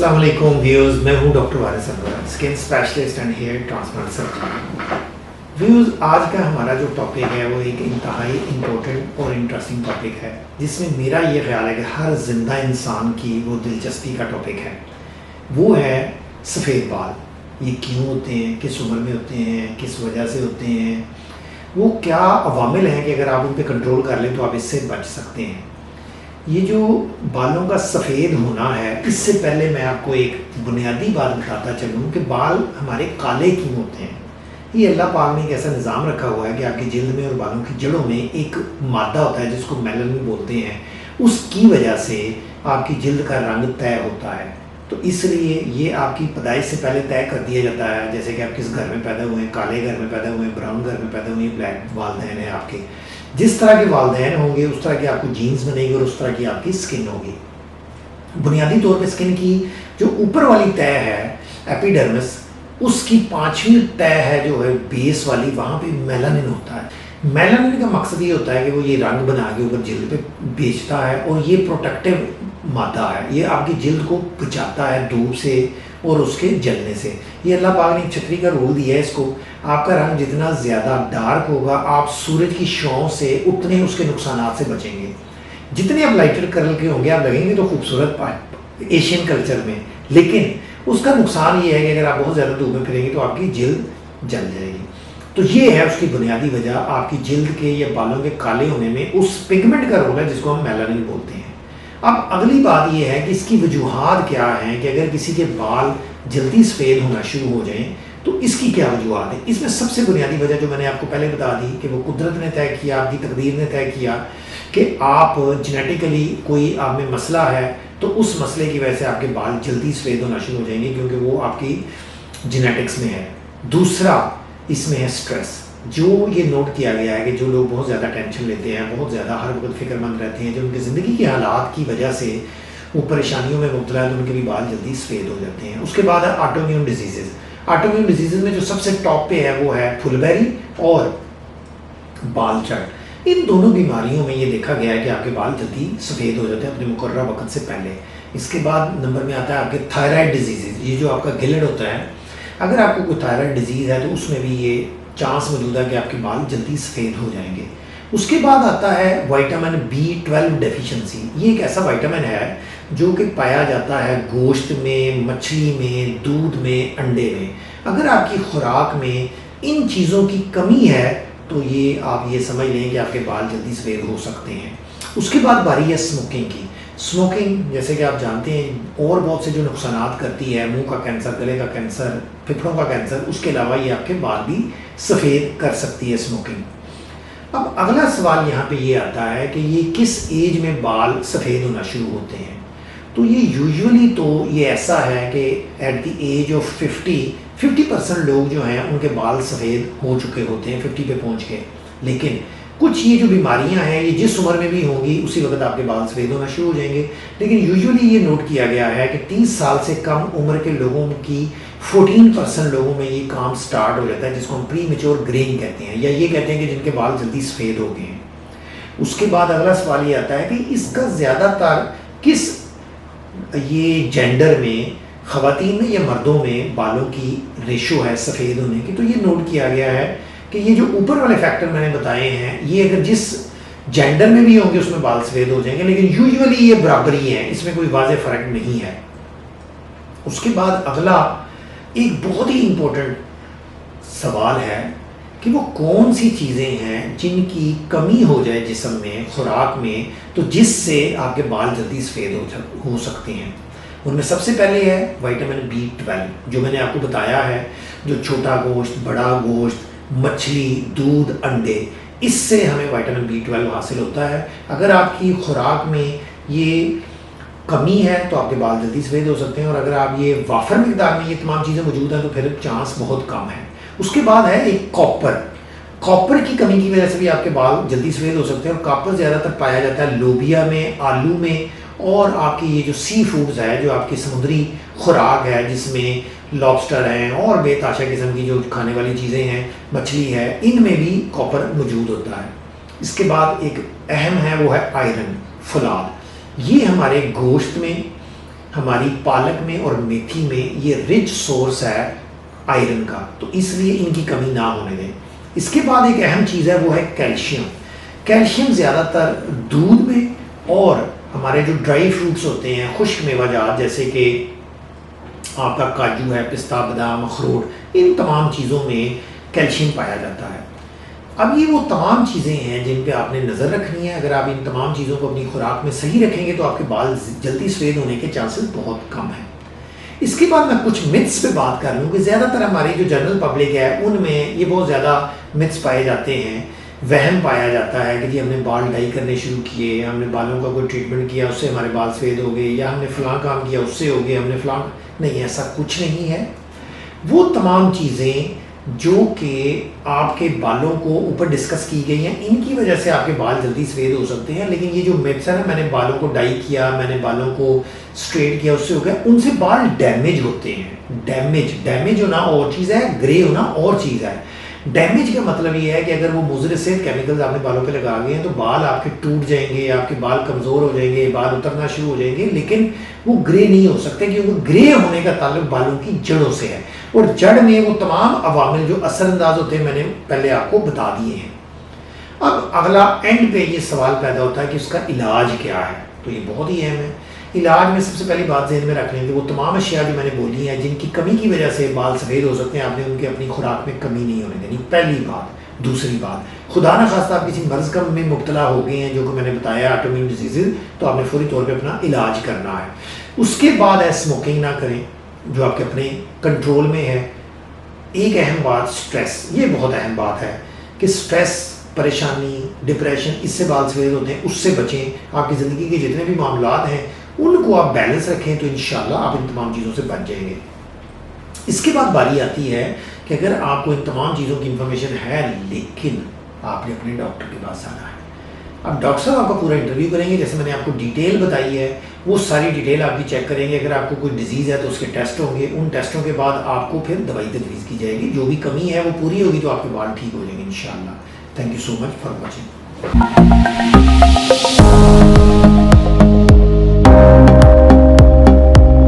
अस्सलाम वालेकुम व्यूअर्स, मैं हूं doctor Waris Anwar, skin specialist and hair transplant surgeon. Viewers, आज का हमारा जो टॉपिक है वो एक इंतहाई इम्पोर्टेंट और इंटरेस्टिंग टॉपिक है, जिसमें मेरा ये ख्याल है कि हर जिंदा इंसान की वो दिलचस्पी का टॉपिक है। वो है सफ़ेद बाल। ये क्यों होते हैं, किस उम्र में होते हैं, किस वजह से होते हैं, वो क्या अवामिल हैं कि अगर आप उन पर कंट्रोल कर लें तो आप इससे बच सकते हैं। ये जो बालों का सफ़ेद होना है, इससे पहले मैं आपको एक बुनियादी बात बताता चलूँ कि बाल हमारे काले क्यों होते हैं। ये अल्लाह पाक ने एक ऐसा निज़ाम रखा हुआ है कि आपकी जिल्द में और बालों की जड़ों में एक मादा होता है जिसको मेलानिन बोलते हैं, उसकी वजह से आपकी जिल्द का रंग तय होता है। तो इसलिए ये आपकी पैदाइश से पहले तय कर दिया जाता है, जैसे कि आप किस घर में पैदा हुए हैं, काले घर में पैदा हुए हैं, ब्राउन घर में पैदा हुए हैं, ब्लैक वालदैन हैं आपके। जिस तरह के वालदैन होंगे उस तरह की आपको जीन्स बनेगी और उस तरह की आपकी स्किन होगी। बुनियादी तौर पे स्किन की जो ऊपर वाली तय है एपिडर्मिस, उसकी 5वीं तय है जो है बेस वाली, वहाँ पे मेलानिन होता है। मेलानिन का मकसद ये होता है कि वो ये रंग बना के ऊपर जिल्द पे बेचता है और ये प्रोटेक्टिव मादा है, ये आपकी जिल्द को बचाता है धूप से और उसके जलने से। ये अल्लाह पाक ने छतरी का रोल दिया है इसको। आपका रंग जितना ज़्यादा डार्क होगा, आप सूरज की छांव से उतने उसके नुकसानात से बचेंगे। जितने आप लाइटर कलर के होंगे आप लगेंगे तो खूबसूरत एशियन कल्चर में, लेकिन उसका नुकसान ये है कि अगर आप बहुत ज़्यादा धूप में फिरेंगे तो आपकी जिल्द जल जाएगी। तो ये है उसकी बुनियादी वजह, आपकी जिल्द के या बालों के काले होने में उस पिगमेंट का रोल है जिसको हम मेलानिन बोलते हैं। अब अगली बात यह है कि इसकी वजूहात क्या हैं कि अगर किसी के बाल जल्दी सफ़ेद होना शुरू हो जाएं तो इसकी क्या वजूहात है। इसमें सबसे बुनियादी वजह जो मैंने आपको पहले बता दी कि वो कुदरत ने तय किया, आपकी तकदीर ने तय किया कि आप जेनेटिकली कोई आप में मसला है, तो उस मसले की वजह से आपके बाल जल्दी सफ़ेद होना शुरू हो जाएंगे क्योंकि वो आपकी जेनेटिक्स में है। दूसरा इसमें है स्ट्रेस। जो ये नोट किया गया है कि जो लोग बहुत ज़्यादा टेंशन लेते हैं, बहुत ज़्यादा हर वक्त फ़िक्रमंद रहते हैं, जो उनकी ज़िंदगी के हालात की वजह से वो परेशानियों में मुब्तला है, तो उनके भी बाल जल्दी सफ़ेद हो जाते हैं। उसके बाद है ऑटोइम्यून डिजीज़। ऑटोइम्यून डिजीज़ में जो सबसे टॉप पे है वो है फुलबेरी और बाल चढ़। इन दोनों बीमारियों में ये देखा गया है कि आपके बाल जल्दी सफ़ेद हो जाते हैं अपने मुकर्रर वक्त से पहले। इसके बाद नंबर में आता है आपके थायराइड डिजीज़। ये जो आपका गिलड होता है, अगर आपको कोई थायराइड डिजीज़ है तो उसमें भी ये चांस मौजूद है कि आपके बाल जल्दी सफ़ेद हो जाएंगे। उसके बाद आता है विटामिन B12 डेफिशिएंसी। ये एक ऐसा विटामिन है जो कि पाया जाता है गोश्त में, मछली में, दूध में, अंडे में। अगर आपकी खुराक में इन चीज़ों की कमी है तो ये आप ये समझ लें कि आपके बाल जल्दी सफ़ेद हो सकते हैं। उसके बाद बारी है स्मोकिंग की। स्मोकिंग जैसे कि आप जानते हैं और बहुत से जो नुकसानात करती है, मुंह का कैंसर, गले का कैंसर, फेफड़ों का कैंसर, उसके अलावा ये आपके बाल भी सफ़ेद कर सकती है स्मोकिंग। अब अगला सवाल यहाँ पे ये आता है कि ये किस एज में बाल सफ़ेद होना शुरू होते हैं। तो ये यूजुअली तो ये ऐसा है कि एट द एज ऑफ 50% लोग जो हैं उनके बाल सफ़ेद हो चुके होते हैं 50 पे पहुँच के। लेकिन कुछ ये जो बीमारियां हैं ये जिस उम्र में भी होंगी उसी वक्त आपके बाल सफ़ेद होना शुरू हो जाएंगे। लेकिन यूजुअली ये नोट किया गया है कि 30 साल से कम उम्र के लोगों की 14% लोगों में ये काम स्टार्ट हो जाता है, जिसको हम प्री मेच्योर ग्रेइंग कहते हैं, या ये कहते हैं कि जिनके बाल जल्दी सफ़ेद हो गए हैं। उसके बाद अगला सवाल ये आता है कि इसका ज़्यादातर किस ये जेंडर में, ख़वातीन में या मर्दों में बालों की रेशो है सफ़ेद होने की। तो ये नोट किया गया है कि ये जो ऊपर वाले फैक्टर मैंने बताए हैं ये अगर जिस जेंडर में भी होंगे उसमें बाल सफ़ेद हो जाएंगे, लेकिन यूजुअली ये बराबरी है, इसमें कोई वाज़ेह फ़र्क नहीं है। उसके बाद अगला एक बहुत ही इम्पोर्टेंट सवाल है कि वो कौन सी चीज़ें हैं जिनकी कमी हो जाए जिस्म में, खुराक में, तो जिससे आपके बाल जल्दी सफ़ेद हो सकते हैं। उनमें सबसे पहले है विटामिन B12, जो मैंने आपको बताया है, जो छोटा गोश्त, बड़ा गोश्त, मछली, दूध, अंडे, इससे हमें विटामिन B12 हासिल होता है। अगर आपकी खुराक में ये कमी है तो आपके बाल जल्दी सफ़ेद हो सकते हैं, और अगर आप ये वाफर मिकदार में ये तमाम चीज़ें मौजूद हैं तो फिर चांस बहुत कम है। उसके बाद है एक कॉपर की कमी की वजह से भी आपके बाल जल्दी सफ़ेद हो सकते हैं, और कॉपर ज़्यादातर पाया जाता है लोबिया में, आलू में, और आपकी ये जो सी फूड्स है, जो आपकी समुद्री खुराक है जिसमें लॉबस्टर हैं और बेताशा किस्म की जो खाने वाली चीज़ें हैं, मछली है, इनमें भी कॉपर मौजूद होता है। इसके बाद एक अहम है वो है आयरन, फौलाद। ये हमारे गोश्त में, ہماری پالک میں اور میتھی میں یہ رچ سورس ہے آئرن کا، تو اس لیے ان کی کمی نہ ہونے دیں۔ اس کے بعد ایک اہم چیز ہے وہ ہے کیلشیم۔ کیلشیم زیادہ تر دودھ میں اور ہمارے جو ڈرائی فروٹس ہوتے ہیں، خشک میوہ جات جیسے کہ آپ کا کاجو ہے، پستہ، بادام، اخروٹ، ان تمام چیزوں میں کیلشیم پایا جاتا ہے۔ اب یہ وہ تمام چیزیں ہیں جن پہ آپ نے نظر رکھنی ہے۔ اگر آپ ان تمام چیزوں کو اپنی خوراک میں صحیح رکھیں گے تو آپ کے بال جلدی سفید ہونے کے چانسز بہت کم ہیں۔ اس کے بعد میں کچھ متس پہ بات کر لوں کہ زیادہ تر ہماری جو جنرل پبلک ہے ان میں یہ بہت زیادہ متس پائے جاتے ہیں، وہم پایا جاتا ہے کہ جی ہم نے بال ڈائی کرنے شروع کیے، ہم نے بالوں کا کوئی ٹریٹمنٹ کیا اس سے ہمارے بال سفید ہو گئے، یا ہم نے فلاں کام کیا اس سے ہو گئے، ہم نے فلاں، نہیں، ایسا کچھ نہیں ہے۔ وہ تمام چیزیں جو کہ آپ کے بالوں کو اوپر ڈسکس کی گئی ہیں، ان کی وجہ سے آپ کے بال جلدی سفید ہو سکتے ہیں، لیکن یہ جو متس ہے نا، میں نے بالوں کو ڈائی کیا، میں نے بالوں کو اسٹریٹ کیا اس سے ہو گیا، ان سے بال ڈیمیج ہوتے ہیں۔ ڈیمیج ہونا اور چیز ہے، گرے ہونا اور چیز ہے۔ ڈیمیج کا مطلب یہ ہے کہ اگر وہ مضر سے کیمیکلز آپ نے بالوں پہ لگا گئے ہیں تو بال آپ کے ٹوٹ جائیں گے، آپ کے بال کمزور ہو جائیں گے، بال اترنا شروع ہو جائیں گے، لیکن وہ گرے نہیں ہو سکتے، کیونکہ گرے ہونے کا تعلق بالوں کی جڑوں سے ہے، اور جڑ میں وہ تمام عوامل جو اثر انداز ہوتے ہیں میں نے پہلے آپ کو بتا دیے ہیں۔ اب اگلا اینڈ پہ یہ سوال پیدا ہوتا ہے کہ اس کا علاج کیا ہے، تو یہ بہت ہی اہم ہے۔ علاج میں سب سے پہلی بات ذہن میں رکھ لیں کہ وہ تمام اشیاء جو میں نے بولی ہیں جن کی کمی کی وجہ سے بال سفید ہو سکتے ہیں، آپ نے ان کی اپنی خوراک میں کمی نہیں ہونے دینی، پہلی بات۔ دوسری بات، خدا نہ خواستہ آپ کسی مرض کا میں مبتلا ہو گئے ہیں جو کہ میں نے بتایا آٹومیون ڈیزیز، تو آپ نے فوری طور پہ اپنا علاج کرنا ہے۔ اس کے بعد ہے اسموکنگ نہ کریں جو آپ کے اپنے کنٹرول میں ہے۔ ایک اہم بات سٹریس، یہ بہت اہم بات ہے کہ سٹریس، پریشانی، ڈپریشن، اس سے بال سفید ہوتے ہیں، اس سے بچیں۔ آپ کی زندگی کے جتنے بھی معاملات ہیں ان کو آپ بیلنس رکھیں تو انشاءاللہ آپ ان تمام چیزوں سے بچ جائیں گے۔ اس کے بعد باری آتی ہے کہ اگر آپ کو ان تمام چیزوں کی انفارمیشن ہے لیکن آپ نے اپنے ڈاکٹر کے پاس آنا ہے، اب ڈاکٹر صاحب آپ کا پورا انٹرویو کریں گے، جیسے میں نے آپ کو ڈیٹیل بتائی ہے، وہ ساری ڈیٹیل آپ کی چیک کریں گے۔ اگر آپ کو کوئی ڈیزیز ہے تو اس کے ٹیسٹ ہوں گے، ان ٹیسٹوں کے بعد آپ کو پھر دوائی تجویز کی جائے گی، جو بھی کمی ہے وہ پوری ہوگی تو آپ کے بال ٹھیک ہو جائیں گے انشاءاللہ۔ Thank you so much for watching.